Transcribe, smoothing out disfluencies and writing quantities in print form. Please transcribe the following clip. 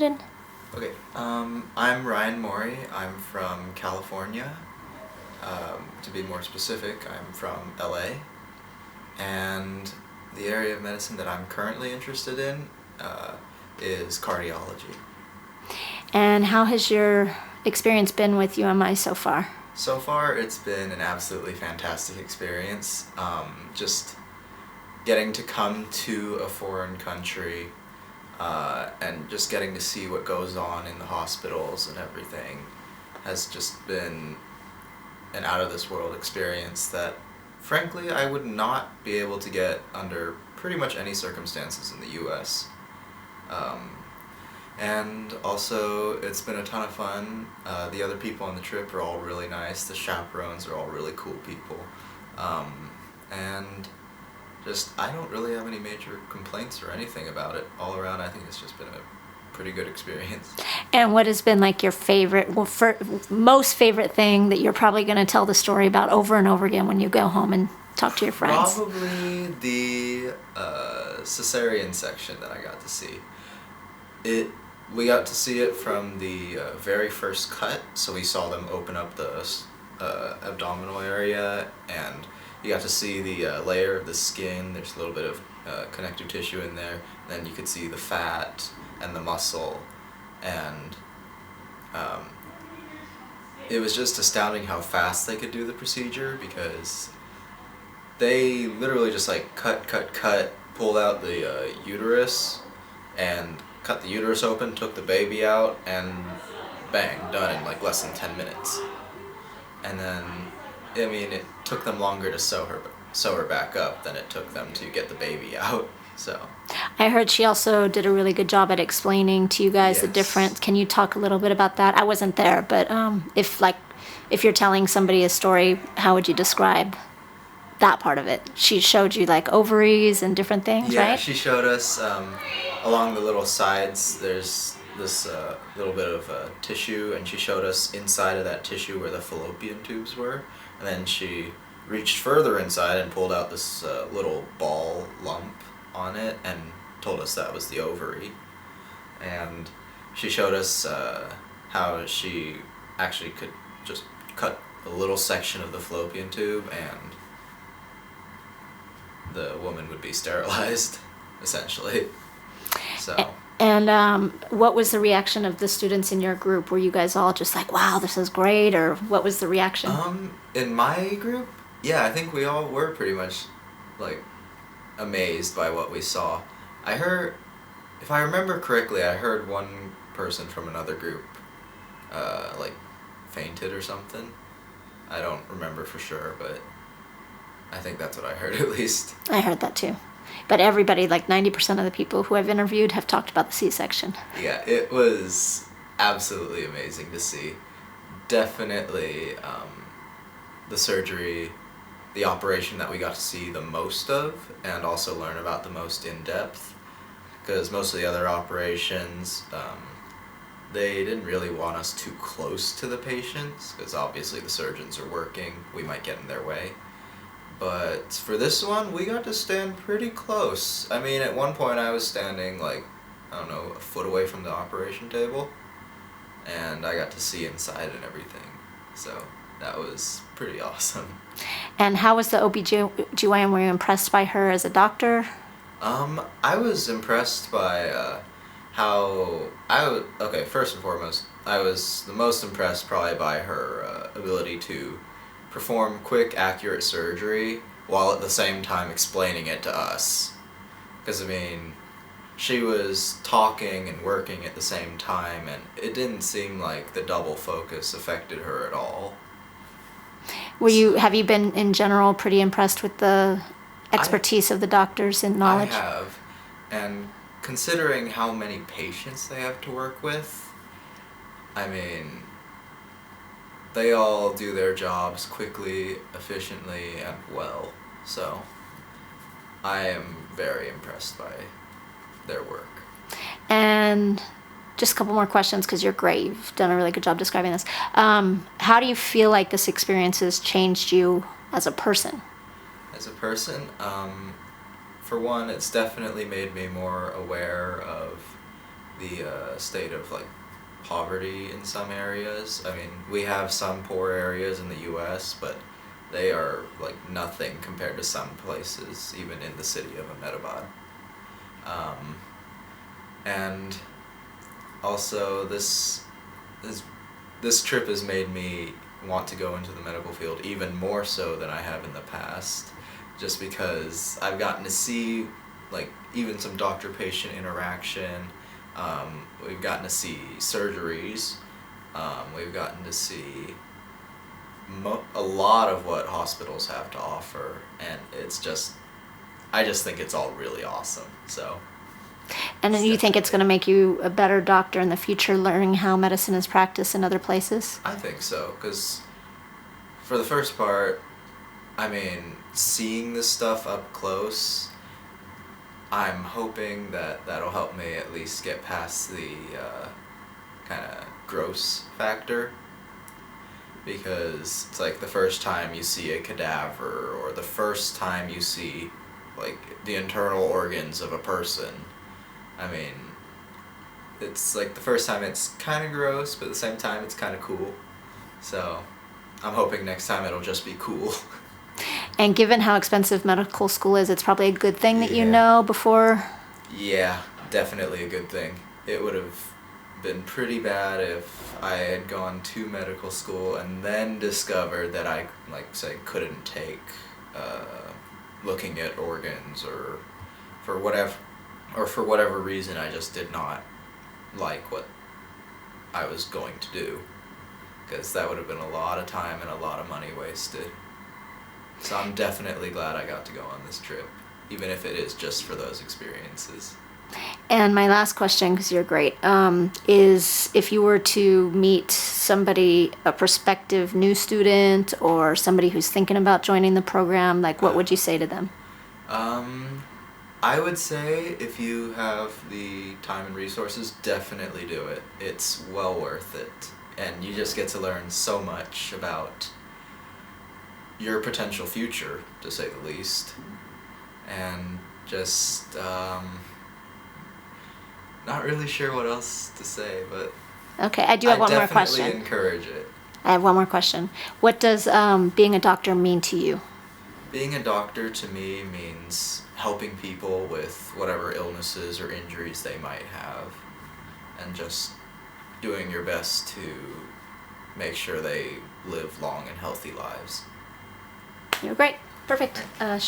Okay, I'm Ryan Maury. I'm from California. To be more specific, I'm from LA. And the area of medicine that I'm currently interested in is cardiology. And how has your experience been with UMI so far? So far, it's been an absolutely fantastic experience. Just getting to come to a foreign country and just getting to see what goes on in the hospitals and everything has just been an out of this world experience that frankly I would not be able to get under pretty much any circumstances in the US. Um, and also it's been a ton of fun. The other people on the trip are all really nice. The chaperones are all really cool people. And just, I don't really have any major complaints or anything about it. All around, I think it's just been a pretty good experience. And what has been like your favorite, most favorite thing that you're probably going to tell the story about over and over again when you go home and talk to your friends? Probably the cesarean section that I got to see. We got to see it from the very first cut, so we saw them open up the abdominal area, and you got to see the layer of the skin. There's a little bit of connective tissue in there. Then you could see the fat and the muscle, and it was just astounding how fast they could do the procedure, because they literally just like cut, pulled out the uterus, and cut the uterus open, took the baby out, and bang, done in like less than 10 minutes. And then, I mean, it took them longer to sew her back up than it took them to get the baby out. So I heard she also did a really good job at explaining to you guys the Yes. difference. Can you talk a little bit about that? I wasn't there, but if you're telling somebody a story, how would you describe that part of it? She showed you like ovaries and different things, yeah, right? she showed us along the little sides. There's this little bit of tissue, and she showed us inside of that tissue where the fallopian tubes were, and then she reached further inside and pulled out this little ball lump on it and told us that was the ovary. And she showed us how she actually could just cut a little section of the fallopian tube, and the woman would be sterilized, essentially. So, And what was the reaction of the students in your group? Were you guys all just like, wow, this is great? Or what was the reaction? in my group, yeah, I think we all were pretty much, like, amazed by what we saw. I heard, if I remember correctly, I heard one person from another group, like, fainted or something. I don't remember for sure, but I think that's what I heard at least. I heard that too. But everybody, like 90% of the people who I've interviewed, have talked about the C-section. Yeah, it was absolutely amazing to see. Definitely the surgery, the operation that we got to see the most of, and also learn about the most in depth. Because most of the other operations, they didn't really want us too close to the patients, because obviously the surgeons are working, we might get in their way. But for this one, we got to stand pretty close. I mean, at one point I was standing like, I don't know, a foot away from the operation table, and I got to see inside and everything. So that was pretty awesome. And how was the OB/GYN? Were you impressed by her as a doctor? I was impressed by okay, first and foremost, I was the most impressed probably by her ability to perform quick, accurate surgery while at the same time explaining it to us. Because, I mean, she was talking and working at the same time, and it didn't seem like the double focus affected her at all. Have you been in general pretty impressed with the expertise of the doctors and knowledge? I have, and considering how many patients they have to work with, I mean, they all do their jobs quickly, efficiently, and well. So I am very impressed by their work. And just a couple more questions, because you're great. You've done a really good job describing this. How do you feel like this experience has changed you as a person? As a person, for one, it's definitely made me more aware of the state of like poverty in some areas. I mean, we have some poor areas in the U.S., but they are like nothing compared to some places, even in the city of Ahmedabad. And also this trip has made me want to go into the medical field even more so than I have in the past, just because I've gotten to see like even some doctor-patient interaction. We've gotten to see surgeries. We've gotten to see a lot of what hospitals have to offer, and I just think it's all really awesome. So. And then you think it's going to make you a better doctor in the future, learning how medicine is practiced in other places? I think so, because for the first part, I mean, seeing this stuff up close, I'm hoping that that'll help me at least get past the kind of gross factor, because it's like the first time you see a cadaver or the first time you see like the internal organs of a person. I mean, it's like the first time it's kind of gross, but at the same time it's kind of cool. So I'm hoping next time it'll just be cool. And given how expensive medical school is, it's probably a good thing that you Yeah. know before. Yeah, definitely a good thing. It would have been pretty bad if I had gone to medical school and then discovered that I, like, say, couldn't take looking at organs, or for whatever reason I just did not like what I was going to do, because that would have been a lot of time and a lot of money wasted. So I'm definitely glad I got to go on this trip, even if it is just for those experiences. And my last question, because you're great, is if you were to meet somebody, a prospective new student or somebody who's thinking about joining the program, like what would you say to them? I would say if you have the time and resources, definitely do it. It's well worth it. And you just get to learn so much about your potential future, to say the least. And just, not really sure what else to say, but Okay, I do have one more definitely question. encourage it. I have one more question. What does being a doctor mean to you? Being a doctor to me means helping people with whatever illnesses or injuries they might have, and just doing your best to make sure they live long and healthy lives. You're great. Perfect.